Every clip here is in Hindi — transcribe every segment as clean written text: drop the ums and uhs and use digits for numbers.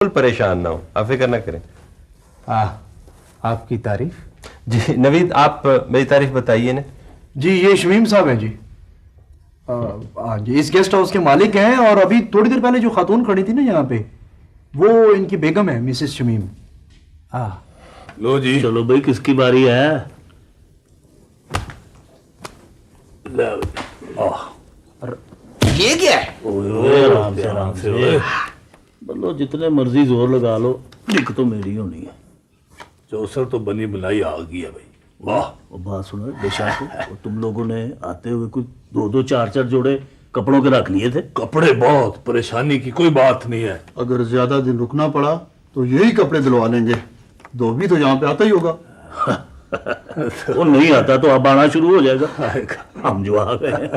बिल्कुल परेशान ना हो, आप फिक्र ना करें। आपकी तारीफ। जी नवीद, आप मेरी तारीफ बताइए ना। जी ये शमीम साहब हैं जी। हाँ जी, इस गेस्ट हाउस के मालिक हैं। और अभी थोड़ी देर पहले जो खातून खड़ी थी ना यहाँ पे, वो इनकी बेगम है, मिसेस शमीम। लो जी, चलो भाई, किसकी बारी है? ये क्या है? ओए, आराम से बोलो, जितने मर्जी जोर लगा लो, दिक्कत तो मेरी होनी है। चौसर तो बनी बनाई आ गई है भाई। वाह, और बात सुनो बेशक, और तुम लोगों ने आते हुए कुछ दो चार जोड़े कपड़ों के रख लिए थे। कपड़े बहुत, परेशानी की कोई बात नहीं है। अगर ज्यादा दिन रुकना पड़ा तो यही कपड़े दिलवा लेंगे। धोबी तो यहाँ पे आता ही होगा। वो नहीं आता तो अब आना शुरू हो जाएगा। हम जो आ गए।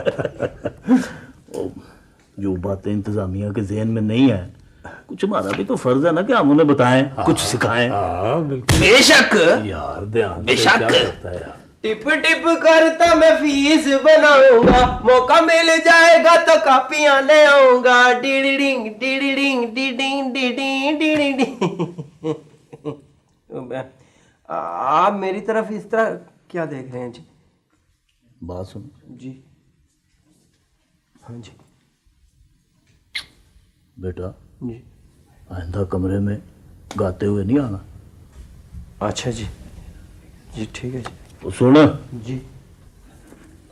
जो बातें इंतजामिया के जहन में नहीं है, कुछ हमारा भी तो फर्ज है ना कि हम उन्हें बताएं, कुछ सिखाएं। हाँ बिल्कुल बेशक यार, ध्यान से बेशक। क्या करता है यार। टिप टिप करता मैं फीस बनाऊंगा, मौका मिल जाएगा तो कापियां ले आऊंगा। डिडिडिंग डिडिडिंग डिडिंग डिडिंग डिडिंग। आप मेरी तरफ इस तरह क्या देख रहे हैं जी? बात सुन जी हाँ जी बेटा, जी। आइंदा कमरे में गाते हुए नहीं आना। अच्छा जी, जी ठीक है जी। तो सुन, जी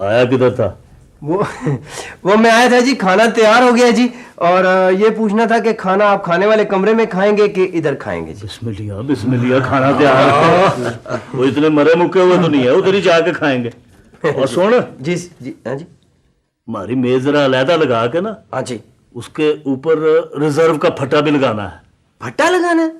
आया किधर था? वो मैं आया था जी, खाना तैयार हो गया जी। और ये पूछना था कि खाना आप खाने वाले कमरे में खाएंगे कि इधर खाएंगे जी? बिस्मिल्लाह, खाना तैयार है। वो इतने मरे मुके हुए तो नहीं है, उधर ही जाके खाएंगे। और सुन जी जी हाँ जी हमारी मेज जरा अलहदा लगा के ना, हाँ जी। उसके ऊपर रिजर्व का फटा भी लगाना है। भट्टा लगाना है?